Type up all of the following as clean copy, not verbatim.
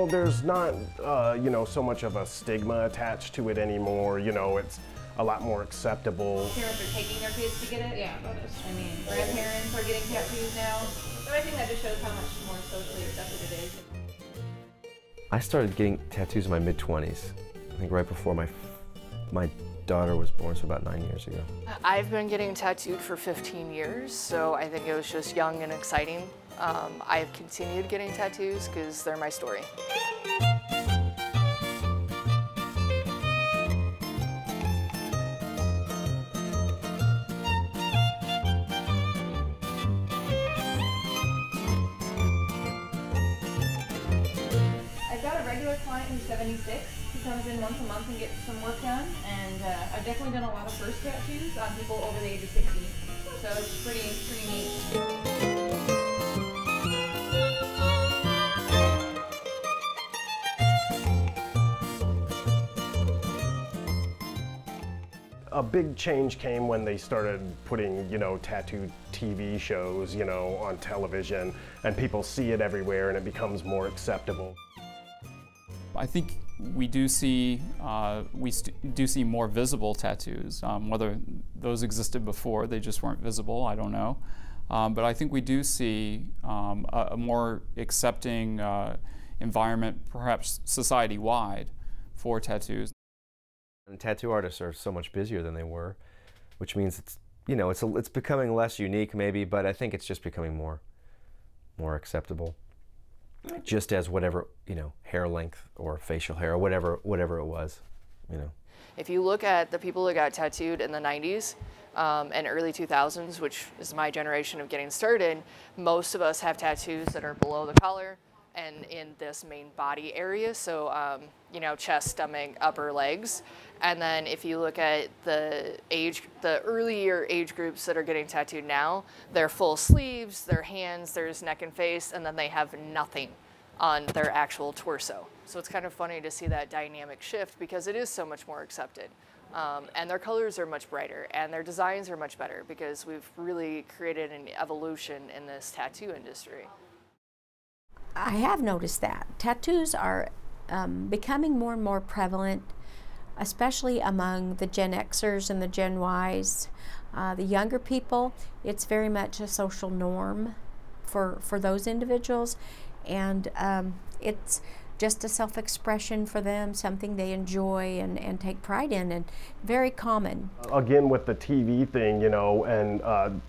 Well, there's not, you know, so much of a stigma attached to it anymore. You know, it's a lot more acceptable. Parents are taking their kids to get it. Yeah, I mean, grandparents are getting tattoos now. But I think that just shows how much more socially accepted it is. I started getting tattoos in my mid-20s. I think right before my daughter was born, so about 9 years ago. I've been getting tattooed for 15 years, so I think it was just young and exciting. I've continued getting tattoos because they're my story. I've got a regular client who's 76. He comes in once a month and gets some work done, and I've definitely done a lot of first tattoos on people over the age of 60. So it's pretty neat. A big change came when they started putting, you know, tattoo TV shows, you know, on television, and people see it everywhere and it becomes more acceptable. I think we do see more visible tattoos. Whether those existed before, they just weren't visible, I don't know. But I think we do see a more accepting environment, perhaps society-wide, for tattoos. And tattoo artists are so much busier than they were, which means it's, you know, it's becoming less unique maybe, but I think it's just becoming more acceptable. Just as whatever, you know, hair length or facial hair or whatever it was, you know. If you look at the people that got tattooed in the 90s and early 2000s, which is my generation of getting started, most of us have tattoos that are below the collar and in this main body area, so you know, chest, stomach, upper legs. And then if you look at the earlier age groups that are getting tattooed now, they're full sleeves, their hands, there's neck and face, and then they have nothing on their actual torso. So it's kind of funny to see that dynamic shift because it is so much more accepted. And their colors are much brighter and their designs are much better because we've really created an evolution in this tattoo industry. I have noticed that. Tattoos are becoming more and more prevalent, especially among the Gen Xers and the Gen Ys. The younger people, it's very much a social norm for those individuals, and it's just a self-expression for them, something they enjoy and take pride in, and very common. Again, with the TV thing, you know, and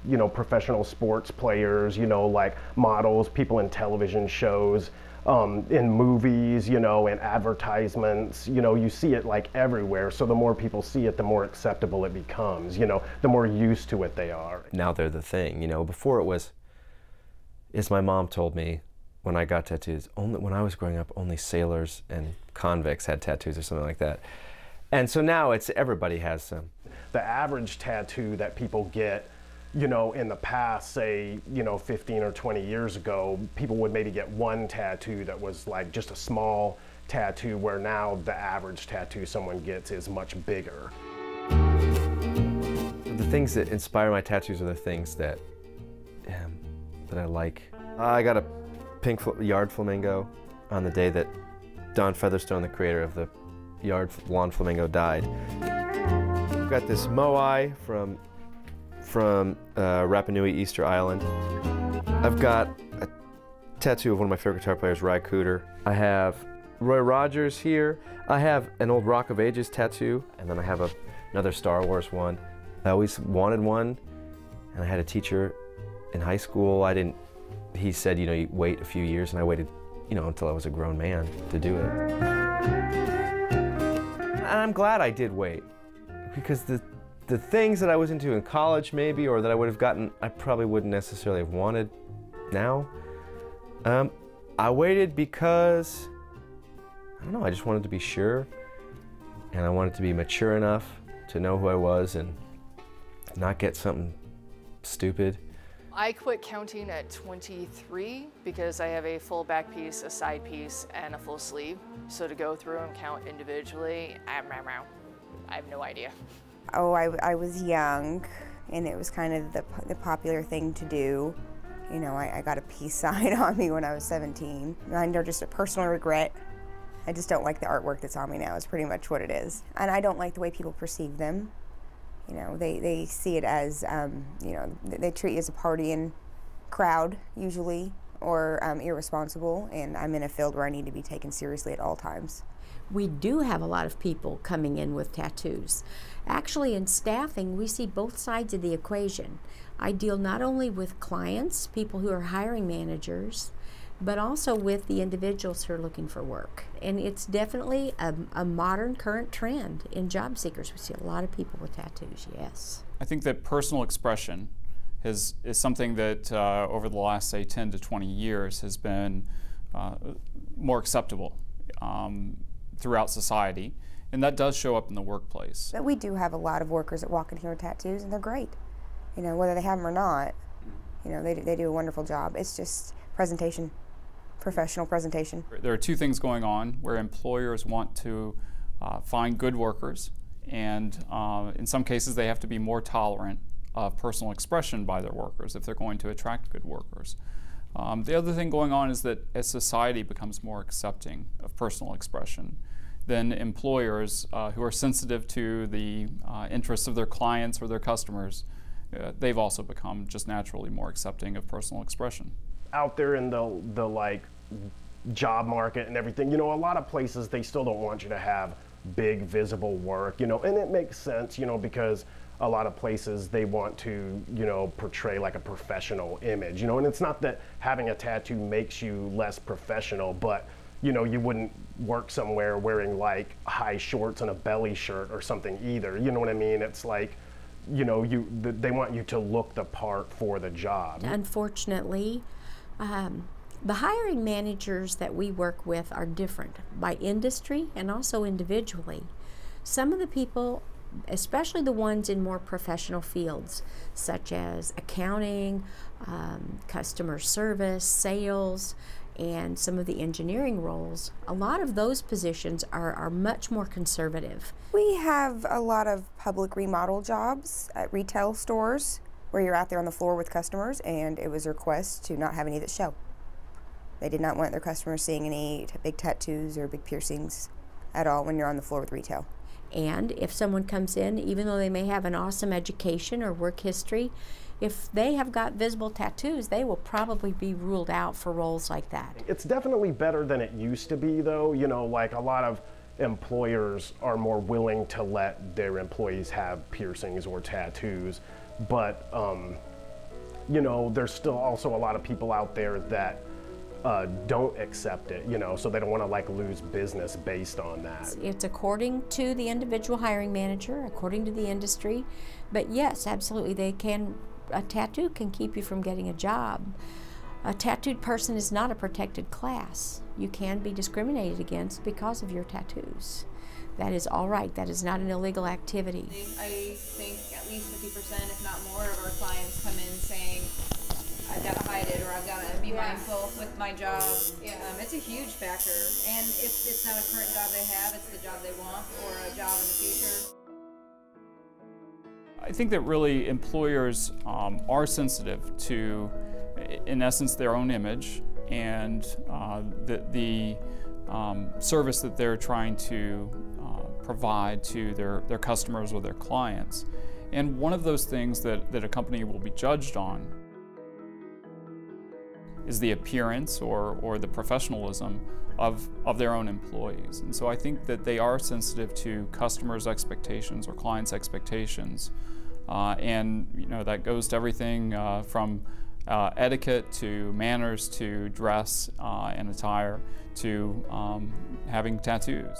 you know, professional sports players, you know, like models, people in television shows, in movies, you know, in advertisements, you know, you see it like everywhere. So the more people see it, the more acceptable it becomes, you know, the more used to it they are. Now they're the thing, you know. Before it was, as my mom told me, when I got tattoos, when I was growing up, only sailors and convicts had tattoos or something like that. And so now it's everybody has some. The average tattoo that people get, you know, in the past, say, you know, 15 or 20 years ago, people would maybe get one tattoo that was like just a small tattoo, where now the average tattoo someone gets is much bigger. The things that inspire my tattoos are the things that I like. I got a pink yard flamingo on the day that Don Featherstone, the creator of the lawn flamingo, died. I've got this moai from Rapa Nui, Easter Island. I've got a tattoo of one of my favorite guitar players, Ry Cooder. I have Roy Rogers here. I have an old Rock of Ages tattoo, and then I have another Star Wars one. I always wanted one, and I had a teacher in high school. He said, you know, you wait a few years, and I waited, you know, until I was a grown man to do it. And I'm glad I did wait, because the things that I was into in college maybe, or that I would have gotten, I probably wouldn't necessarily have wanted now. I waited because, I don't know, I just wanted to be sure, and I wanted to be mature enough to know who I was and not get something stupid. I quit counting at 23 because I have a full back piece, a side piece, and a full sleeve. So to go through and count individually, I have no idea. Oh, I was young, and it was kind of the popular thing to do. You know, I got a peace sign on me when I was 17. Mine are just a personal regret. I just don't like the artwork that's on me now, is pretty much what it is. And I don't like the way people perceive them. You know, they see it as, you know, they treat you as a partying crowd, usually, or irresponsible, and I'm in a field where I need to be taken seriously at all times. We do have a lot of people coming in with tattoos. Actually, in staffing, we see both sides of the equation. I deal not only with clients, people who are hiring managers, but also with the individuals who are looking for work. And it's definitely a modern current trend in job seekers. We see a lot of people with tattoos, yes. I think that personal expression is something that over the last, say, 10 to 20 years has been more acceptable throughout society, and that does show up in the workplace. But we do have a lot of workers that walk in here with tattoos, and they're great. You know, whether they have them or not, you know, they do a wonderful job. It's just presentation, professional presentation. There are two things going on where employers want to find good workers, and in some cases they have to be more tolerant of personal expression by their workers if they're going to attract good workers. The other thing going on is that as society becomes more accepting of personal expression, then employers who are sensitive to the interests of their clients or their customers, they've also become just naturally more accepting of personal expression. Out there in the like job market and everything, you know, a lot of places they still don't want you to have big visible work, you know, and it makes sense, you know, because a lot of places they want to, you know, portray like a professional image, you know, and it's not that having a tattoo makes you less professional, but you know, you wouldn't work somewhere wearing like high shorts and a belly shirt or something either, you know what I mean? It's like, you know, they want you to look the part for the job. Unfortunately, the hiring managers that we work with are different by industry and also individually. Some of the people, especially the ones in more professional fields, such as accounting, customer service, sales, and some of the engineering roles, a lot of those positions are much more conservative. We have a lot of public remodel jobs at retail stores where you're out there on the floor with customers, and it was a request to not have any that show. They did not want their customers seeing any big tattoos or big piercings at all when you're on the floor with retail. And if someone comes in, even though they may have an awesome education or work history, if they have got visible tattoos, they will probably be ruled out for roles like that. It's definitely better than it used to be, though. You know, like a lot of employers are more willing to let their employees have piercings or tattoos, but you know, there's still also a lot of people out there that don't accept it, you know, so they don't want to like lose business based on that. It's according to the individual hiring manager, according to the industry, but yes, absolutely, a tattoo can keep you from getting a job. A tattooed person is not a protected class. You can be discriminated against because of your tattoos. That is all right. That is not an illegal activity. I think at least 50%, if not more, of our clients come in saying, I've got to hide it, or I've got to be mindful with my job. It's a huge factor. And if it's not a current job they have, it's the job they want, or a job in the future. I think that really employers are sensitive to, in essence, their own image and the service that they're trying to provide to their customers or their clients. And one of those things that a company will be judged on is the appearance or the professionalism of their own employees. And so I think that they are sensitive to customers' expectations or clients' expectations. And you know, that goes to everything from etiquette to manners to dress and attire to having tattoos.